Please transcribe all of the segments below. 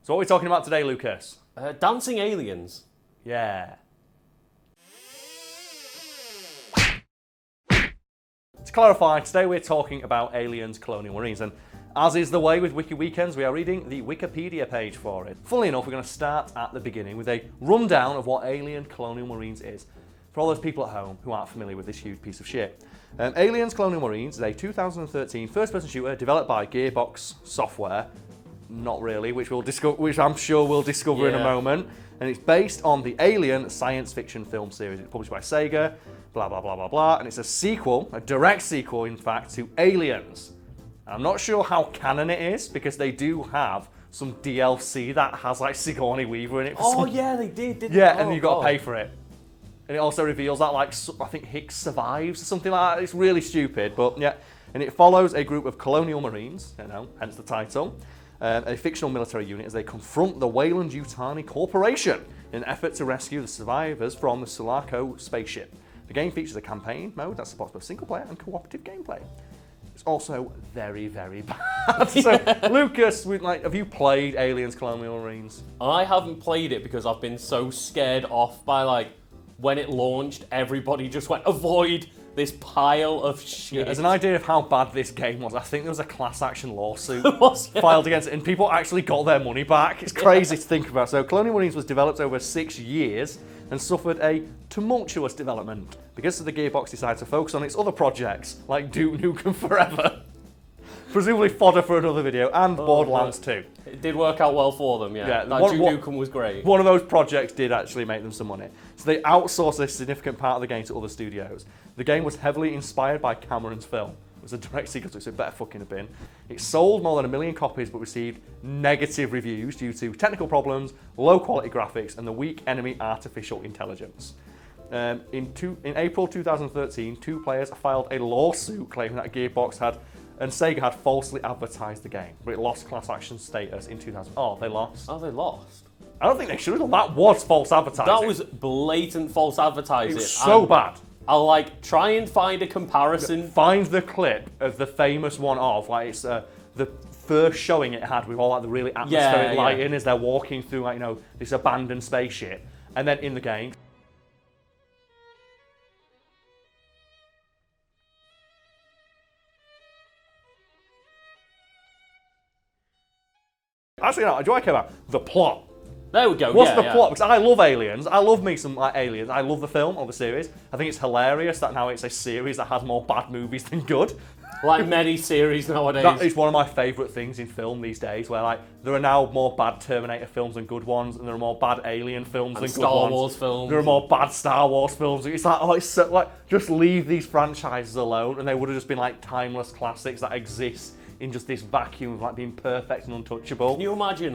So what are we talking about today, Lucas? Dancing aliens. Yeah. To clarify, today we're talking about Aliens Colonial Marines, and as is the way with Wiki Weekends, we are reading the Wikipedia page for it. Funnily enough, we're going to start at the beginning with a rundown of what Alien Colonial Marines is, for all those people at home who aren't familiar with this huge piece of shit. Aliens Colonial Marines is a 2013 first-person shooter developed by Gearbox Software, not really, which I'm sure we'll discover in a moment, and it's based on the Alien science fiction film series. It's published by Sega, blah, blah, blah, blah, blah, and it's a sequel, a direct sequel, in fact, to Aliens. I'm not sure how canon it is, because they do have some DLC that has, like, Sigourney Weaver in it. Oh, yeah, they did, didn't Yeah, they? and you've got to pay for it. And it also reveals that, like, I think Hicks survives or something like that. It's really stupid, but yeah. And it follows a group of Colonial Marines, you know, hence the title, a fictional military unit, as they confront the Weyland-Yutani Corporation in an effort to rescue the survivors from the Sulaco spaceship. The game features a campaign mode that supports both single-player and cooperative gameplay. It's also very, very bad. So, Lucas, have you played Aliens Colonial Marines? I haven't played it because I've been so scared off by, like, when it launched, everybody just went, avoid this pile of shit. As an idea of how bad this game was, I think there was a class action lawsuit Yeah. filed against it, and people actually got their money back. It's crazy to think about. So Colonial Marines was developed over 6 years and suffered a tumultuous development because the Gearbox decided to focus on its other projects, like Duke Nukem Forever. Presumably fodder for another video, and Borderlands 2. It did work out well for them, yeah. Duke Nukem was great. One of those projects did actually make them some money. So they outsourced a significant part of the game to other studios. The game was heavily inspired by Cameron's film. It was a direct sequel, so it better fucking have been. It sold more than 1 million copies, but received negative reviews due to technical problems, low quality graphics, and the weak enemy artificial intelligence. In April 2013, 2 players filed a lawsuit claiming that Gearbox and Sega had falsely advertised the game, but it lost class action status in 2000. Oh, they lost. Oh, they lost. I don't think they should have. That was false advertising. That was blatant false advertising. It was so bad. I'll try and find a comparison. Find the clip of the famous one of, it's the first showing it had with all the really atmospheric lighting as they're walking through this abandoned spaceship, and then in the game. Actually, no, do I care about the plot? There we go. What's the plot? Because I love Aliens. I love me some Aliens. I love the film or the series. I think it's hilarious that now it's a series that has more bad movies than good. Like many series nowadays. That is one of my favourite things in film these days, where there are now more bad Terminator films than good ones, and there are more bad Alien films than good ones. Star Wars films. There are more bad Star Wars films. It's just leave these franchises alone, and they would have just been timeless classics that exist in just this vacuum of being perfect and untouchable. Can you imagine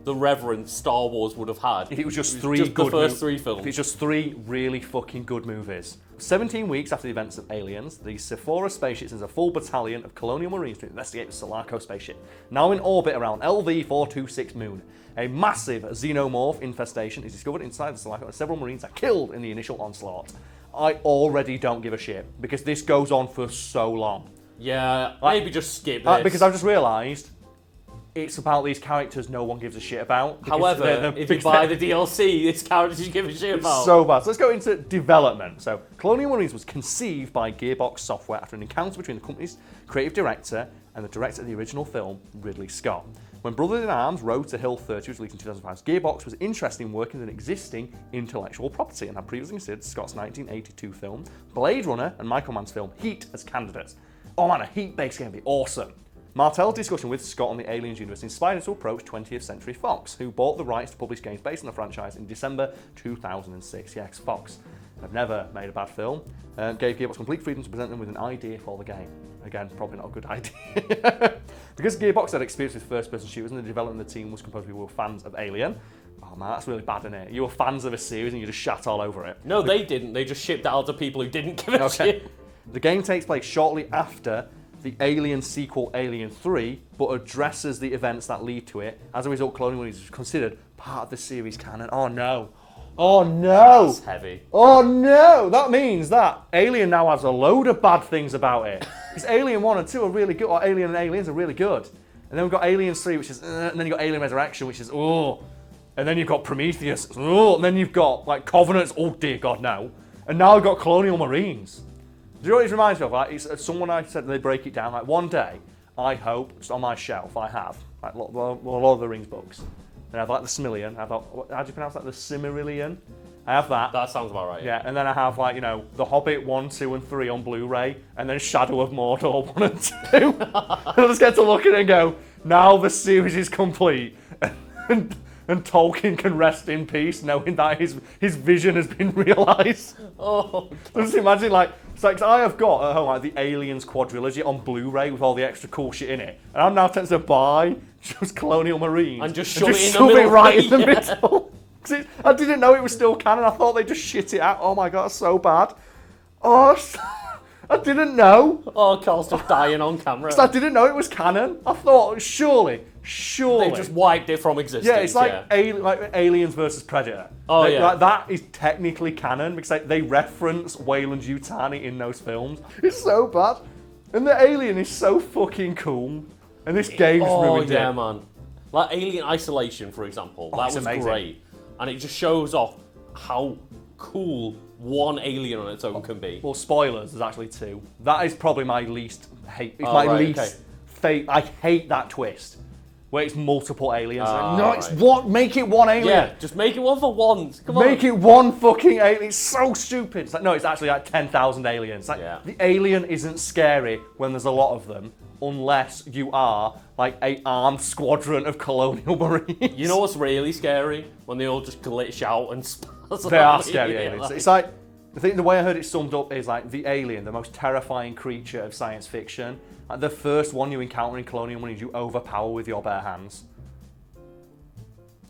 the reverence Star Wars would have had if it was just the first 3 films? If it's just 3 really fucking good movies. 17 weeks after the events of Aliens, the Sephora spaceship sends a full battalion of Colonial Marines to investigate the Sulaco spaceship, now in orbit around LV-426 Moon. A massive xenomorph infestation is discovered inside the Sulaco, and several Marines are killed in the initial onslaught. I already don't give a shit, because this goes on for so long. Yeah, maybe just skip this. Because I've just realised it's about these characters no one gives a shit about. However, if you buy the DLC, it's characters you give a shit about. It's so bad. So let's go into development. So Colonial Marines was conceived by Gearbox Software after an encounter between the company's creative director and the director of the original film, Ridley Scott. When Brothers in Arms Road to Hill 30 was released in 2005, Gearbox was interested in working with an existing intellectual property and had previously considered Scott's 1982 film, Blade Runner, and Michael Mann's film Heat as candidates. Oh man, a Heat-based game would be awesome. Martell's discussion with Scott on the Aliens universe inspired him to approach 20th Century Fox, who bought the rights to publish games based on the franchise in December 2006. Yes, Fox have never made a bad film. Gave Gearbox complete freedom to present them with an idea for the game. Again, probably not a good idea. Because Gearbox had experience with first-person shooters and the development of the team was composed of people who were fans of Alien. Oh man, that's really bad, isn't it? You were fans of a series and you just shat all over it. No, they didn't. They just shipped it out to people who didn't give a shit. The game takes place shortly after the Alien sequel, Alien 3, but addresses the events that lead to it. As a result, Colonial Marines is considered part of the series canon. Oh no. Oh no! That's heavy. Oh no! That means that Alien now has a load of bad things about it. Because Alien 1 and 2 are really good, or Alien and Aliens are really good. And then we've got Aliens 3, which is, and then you've got Alien Resurrection, which is, oh. And then you've got Prometheus, oh. And then you've got, like, Covenants, oh dear God, no. And now we've got Colonial Marines. Do you know what it reminds me of? Like, it's someone I said they break it down. Like, one day, I hope, just on my shelf, I have, like, a lot of the Rings books. And I have, like, the Silmarillion. I have, how do you pronounce that? The Silmarillion. I have that. That sounds about right. Yeah, and then I have, like, you know, The Hobbit 1, 2, and 3 on Blu-ray, and then Shadow of Mordor 1 and 2. And I just get to look at it and go, now the series is complete, and Tolkien can rest in peace, knowing that his vision has been realised. Oh, Just imagine, like, it's like, I have got at home, like, the Aliens quadrilogy on Bluray with all the extra cool shit in it, and I'm now tempted to buy just Colonial Marines and just shove it in the shove middle. it right in the middle. 'Cause I didn't know it was still canon. I thought they just shit it out. Oh my God, so bad. Oh, I didn't know. Oh, Carl's just dying on camera. I didn't know it was canon. I thought, surely. They just wiped it from existence. Yeah, it's like, like Aliens versus Predator. Oh, yeah. Like, that is technically canon because they reference Wayland Yutani in those films. It's so bad. And the alien is so fucking cool. And this game's ruined it. Oh, yeah, man. Like Alien Isolation, for example. That was amazing. great. And it just shows off how cool one alien on its own can be. Well, spoilers, there's actually 2. That is probably my least hate. It's I hate that twist. Where it's multiple aliens. It's one. Make it one alien. Yeah, just make it one for once. Come on. Make it one fucking alien. It's so stupid. It's like, no, it's actually like 10,000 aliens. Like, the alien isn't scary when there's a lot of them, unless you are like an armed squadron of Colonial Marines. You know what's really scary? When they all just glitch out and spaz. They are scary aliens. It's like, I think the way I heard it summed up is like the alien, the most terrifying creature of science fiction. Like the first one you encounter in Colonial Marines, you overpower with your bare hands.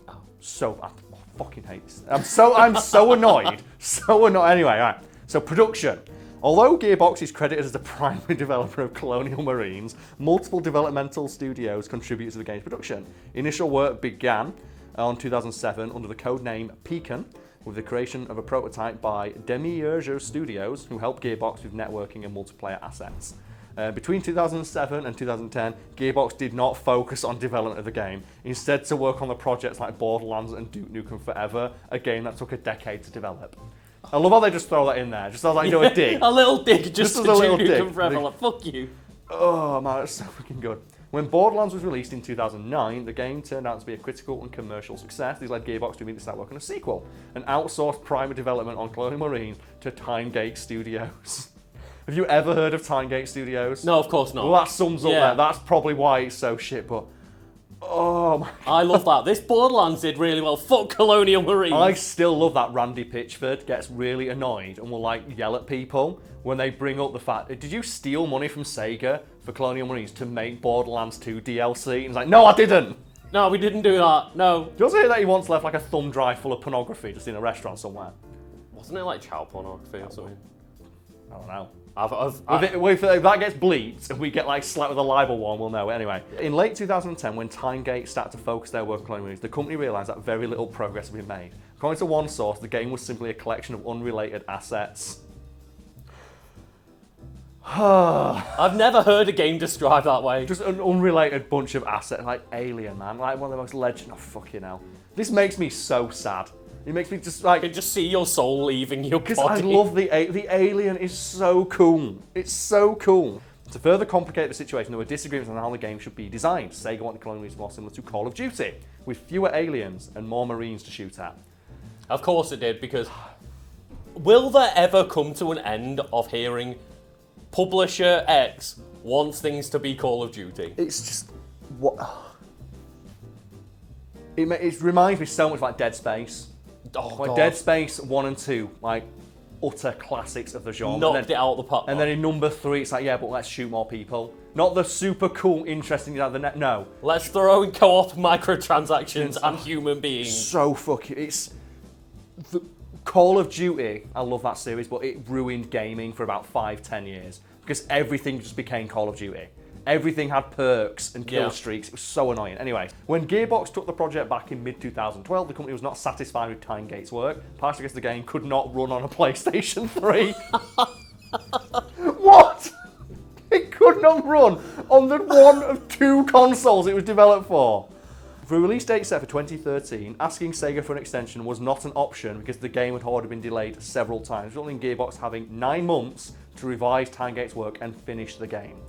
I fucking hate this. I'm so annoyed. So annoyed. Anyway, all right. So production. Although Gearbox is credited as the primary developer of Colonial Marines, multiple developmental studios contributed to the game's production. Initial work began in 2007 under the codename Pecan, with the creation of a prototype by Demiurge Studios, who helped Gearbox with networking and multiplayer assets. Between 2007 and 2010, Gearbox did not focus on development of the game, instead to work on the projects like Borderlands and Duke Nukem Forever, a game that took a decade to develop. I love how they just throw that in there, just as like, you know, a dig. A little dig, just as to a little Duke dig. Nukem Forever, like, fuck you. Oh man, that's so fucking good. When Borderlands was released in 2009, the game turned out to be a critical and commercial success. These led Gearbox to immediately start working on a sequel, and outsourced primary development on Colonial Marines to Timegate Studios. Have you ever heard of Timegate Studios? No, of course not. Well, that sums up that. That's probably why it's so shit, but... Oh my God. I love that. This Borderlands did really well. Fuck Colonial Marines. I still love that Randy Pitchford gets really annoyed and will like yell at people when they bring up the fact, did you steal money from Sega for Colonial Marines to make Borderlands 2 DLC? And he's like, no, I didn't. No, we didn't do that. No. Do you also hear that he once left like a thumb drive full of pornography just in a restaurant somewhere? Wasn't it like child pornography or something? I don't know. If that gets bleeped and we get like slapped with a libel one, we'll know. Anyway, in late 2010, when Timegate started to focus their work on Colonial Marines, the company realised that very little progress had been made. According to one source, the game was simply a collection of unrelated assets. I've never heard a game described that way. Just an unrelated bunch of assets, like Alien, man. Like one of the most legendary. Oh, fucking hell. This makes me so sad. It makes me just like... I can just see your soul leaving your body. Because I love the alien is so cool. It's so cool. To further complicate the situation, there were disagreements on how the game should be designed. Sega wanted Colonial Marines more similar to Call of Duty, with fewer aliens and more Marines to shoot at. Of course it did, because will there ever come to an end of hearing Publisher X wants things to be Call of Duty? It's just... what? It reminds me so much like Dead Space. Oh, like God. Dead Space 1 and 2, like utter classics of the genre. Knocked it out of the park. And then in number 3, it's like, yeah, but let's shoot more people. Not the super cool, interesting, no. Let's throw in co-op microtransactions and human beings. So fucking, it's... Call of Duty, I love that series, but it ruined gaming for about 5-10 years. Because everything just became Call of Duty. Everything had perks and kill streaks. It was so annoying. Anyway, when Gearbox took the project back in mid-2012, the company was not satisfied with Timegate's work, partially because the game could not run on a PlayStation 3. What? It could could not run on the one of 2 consoles it was developed for. For a release date set for 2013, asking Sega for an extension was not an option because the game had already been delayed several times, resulting in Gearbox having 9 months to revise Tynegate's work and finish the game.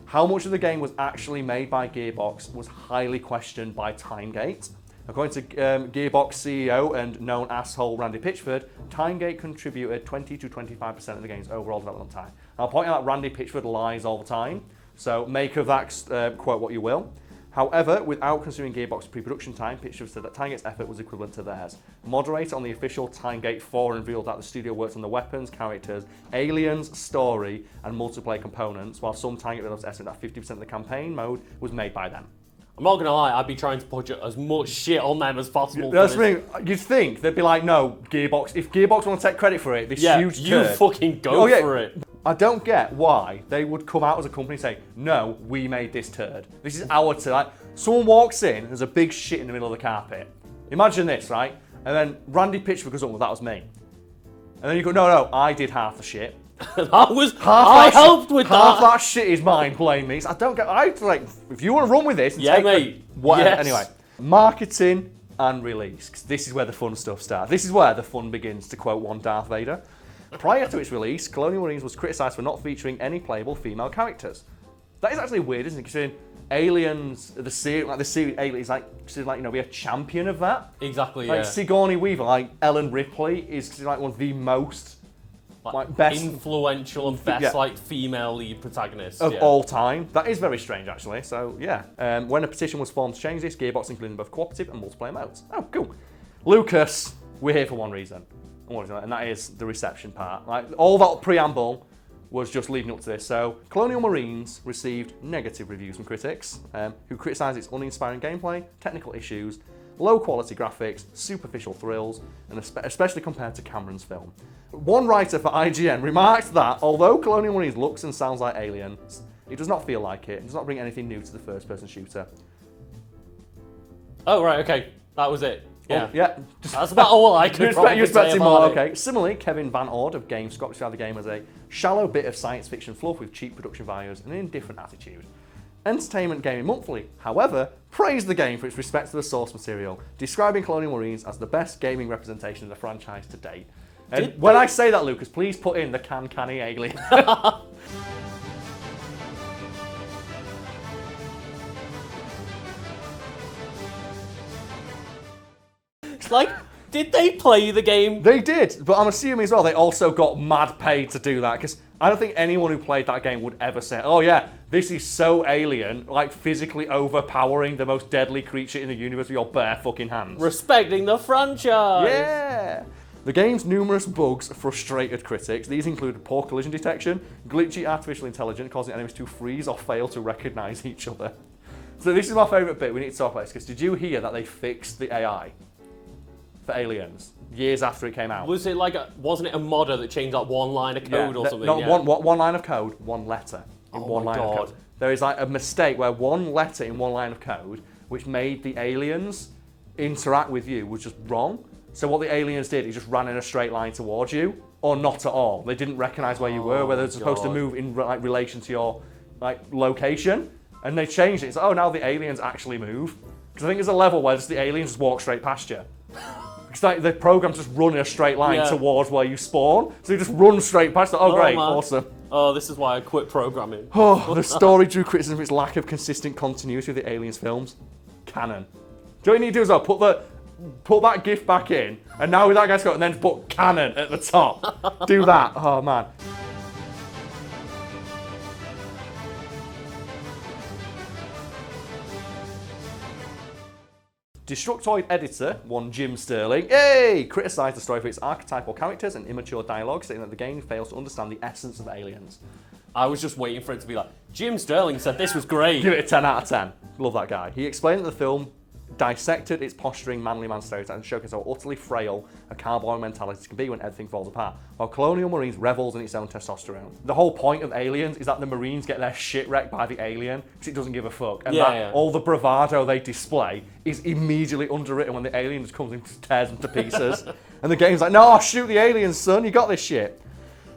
How much of the game was actually made by Gearbox was highly questioned by Tynegate. According to Gearbox CEO and known asshole Randy Pitchford, Tynegate contributed 20 to 25% of the game's overall development time. I'll point out that Randy Pitchford lies all the time, so make of that quote what you will. However, without considering Gearbox's pre-production time, Pitchford said that Tynegate's effort was equivalent to theirs. A moderator on the official Tynegate forum revealed that the studio worked on the weapons, characters, aliens, story, and multiplayer components, while some Tynegate developers estimate that 50% of the campaign mode was made by them. I'm not gonna lie, I'd be trying to put as much shit on them as possible. That's the thing. You'd think they'd be like, no, Gearbox. If Gearbox want to take credit for it, this huge you turd, fucking go for it. I don't get why they would come out as a company and say, no, we made this turd. This is our turd. Like, someone walks in, there's a big shit in the middle of the carpet. Imagine this, right? And then Randy Pitchford goes, oh, well, that was me. And then you go, no, I did half the shit. I helped with that. Half that shit is mine, blame me. So I don't get, if you want to run with this and take mate. Whatever. Yes. Anyway, marketing and release, 'cause this is where the fun stuff starts. This is where the fun begins, to quote one Darth Vader. Prior to its release, Colonial Marines was criticised for not featuring any playable female characters. That is actually weird, isn't it? Considering Aliens, the series Aliens, be a champion of that. Exactly, like Sigourney Weaver, like Ellen Ripley, is like one of the most best influential and best female lead protagonists of all time. That is very strange, actually. So yeah, when a petition was formed to change this, Gearbox included both cooperative and multiplayer modes. Oh, cool. Lucas, we're here for one reason, and that is the reception part. Like all that preamble was just leading up to this. So Colonial Marines received negative reviews from critics, who criticised its uninspiring gameplay, technical issues, low quality graphics, superficial thrills, and especially compared to Cameron's film. One writer for IGN remarked that although Colonial Marines looks and sounds like Aliens, it does not feel like it. It does not bring anything new to the first-person shooter. Oh right, okay, that was it. Yeah, yeah. That's about all I could probably you say expecting about more? it. Okay. Similarly, Kevin Van Ord of GameSpot described the game as a shallow bit of science fiction fluff with cheap production values and an indifferent attitude. Entertainment Gaming Monthly, however, praised the game for its respect to the source material, describing Colonial Marines as the best gaming representation of the franchise to date. And when I say that, Lucas, please put in the canny alien. It's like, did they play the game? They did, but I'm assuming as well they also got mad paid to do that, because I don't think anyone who played that game would ever say, oh yeah, this is so alien, like physically overpowering the most deadly creature in the universe with your bare fucking hands. Respecting the franchise! Yeah! The game's numerous bugs frustrated critics. These include poor collision detection, glitchy artificial intelligence causing enemies to freeze or fail to recognise each other. So this is my favourite bit, we need to talk about this, because did you hear that they fixed the AI for Aliens years after it came out? Was it wasn't it a modder that changed like one line of code or something? No, one line of code, one letter in one line of code. There is like a mistake where one letter in one line of code, which made the aliens interact with you, was just wrong. So what the aliens did is just ran in a straight line towards you, or not at all. They didn't recognise where you were, whether they're supposed to move in relation to your location, and they changed it. It's like, oh, now the aliens actually move. Because I think there's a level where just the aliens just walk straight past you. It's like the program's just run in a straight line towards where you spawn, so you just run straight past it. Oh, great, awesome. Oh, this is why I quit programming. Oh, the story drew criticism for its lack of consistent continuity with the Aliens films. Canon. Do you know what you need to do as well? Put that GIF back in, and now with that guy's got, and then put canon at the top. Do that. Oh man. Destructoid editor, one Jim Sterling, criticised the story for its archetypal characters and immature dialogue, saying that the game fails to understand the essence of Aliens. I was just waiting for it to be like, Jim Sterling said this was great. Give it a 10 out of 10. Love that guy. He explained that the film dissected its posturing manly man stereotype and showcased how utterly frail a cowboy mentality can be when everything falls apart, while Colonial Marines revels in its own testosterone. The whole point of Aliens is that the Marines get their shit wrecked by the alien because it doesn't give a fuck, and all the bravado they display is immediately underwritten when the alien just comes and tears them to pieces. And the game's like, no, shoot the aliens, son, you got this shit.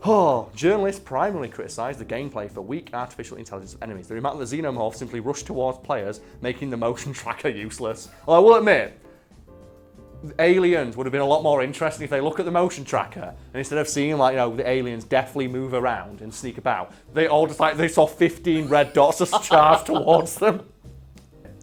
Journalists primarily criticised the gameplay for weak artificial intelligence of enemies. They remarked that xenomorphs simply rush towards players, making the motion tracker useless. Well, I will admit, aliens would have been a lot more interesting if they look at the motion tracker and instead of seeing like, you know, the aliens deftly move around and sneak about, they all just like, they saw 15 red dots just charge towards them.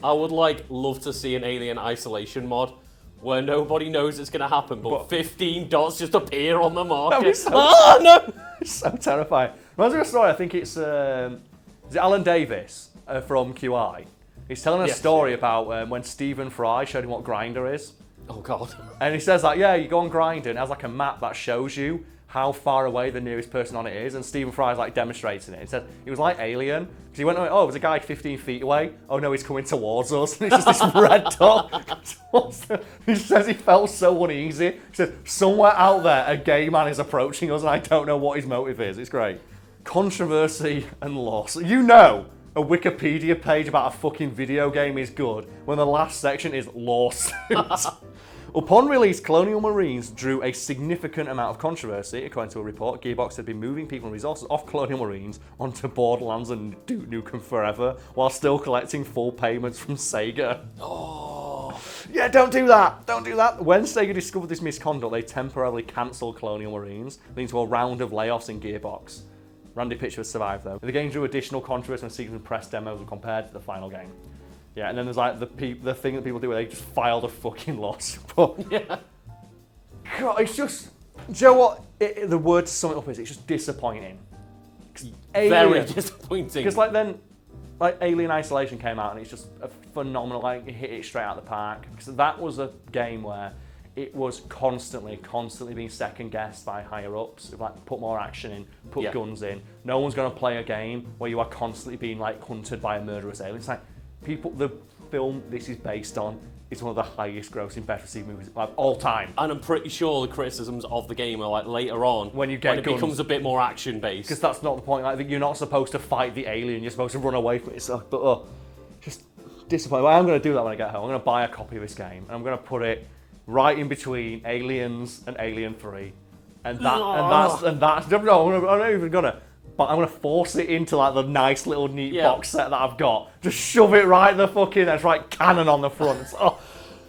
I would love to see an alien isolation mod where nobody knows it's going to happen, but 15 dots just appear on the market. So, no! It's so terrifying. Reminds me of a story, I think it's, is it Alan Davis from QI? He's telling a story about when Stephen Fry showed him what Grindr is. Oh god. And he says like, yeah, you go on Grindr and it has like a map that shows you how far away the nearest person on it is, and Stephen Fry's like demonstrating it. He said it was like Alien, because he went, oh, there's a guy 15 feet away. Oh no, he's coming towards us. And it's just this red dot. He says he felt so uneasy. He said, somewhere out there, a gay man is approaching us and I don't know what his motive is. It's great. Controversy and loss. You know, a Wikipedia page about a fucking video game is good when the last section is lawsuits. Upon release, Colonial Marines drew a significant amount of controversy. According to a report, Gearbox had been moving people and resources off Colonial Marines onto Borderlands and Duke Nukem Forever, while still collecting full payments from Sega. Oh. Yeah, don't do that! Don't do that! When Sega discovered this misconduct, they temporarily cancelled Colonial Marines, leading to a round of layoffs in Gearbox. Randy Pitchford survived though. The game drew additional controversy when sequels and press demos were compared to the final game. Yeah, and then there's like the thing that people do where they just filed a fucking lawsuit. But yeah, God, it's just, do you know what the word to sum it up is? It's just disappointing. Very disappointing. Because like then, like Alien Isolation came out and it's just a phenomenal, like it hit it straight out of the park. Because that was a game where it was constantly being second guessed by higher ups. Like put more action in, put guns in. No one's gonna play a game where you are constantly being like hunted by a murderous alien. It's like, the film this is based on is one of the highest grossing Bethesda movies of all time. And I'm pretty sure the criticisms of the game are like later on when it becomes a bit more action based. Because that's not the point. Like you're not supposed to fight the alien. You're supposed to run away from it. So, but just disappointing. Well, I'm going to do that when I get home. I'm going to buy a copy of this game and I'm going to put it right in between Aliens and Alien 3, and that's. No, I'm not even gonna. But I'm going to force it into like the nice little neat box set that I've got. Just shove it right in the fucking, there's right cannon on the front.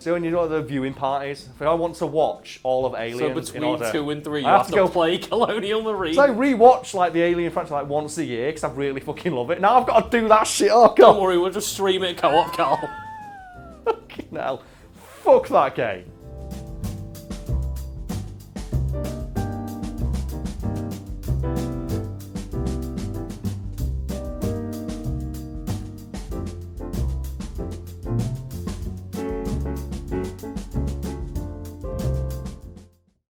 So when you know the viewing parties, if I want to watch all of Aliens, so between 2 and 3, you have to go play Colonial Marines. So I rewatch like the Alien franchise like once a year because I really fucking love it. Now I've got to do that shit. Oh god. Don't worry, we'll just stream it co-op, Karl. Fucking hell. Fuck that game.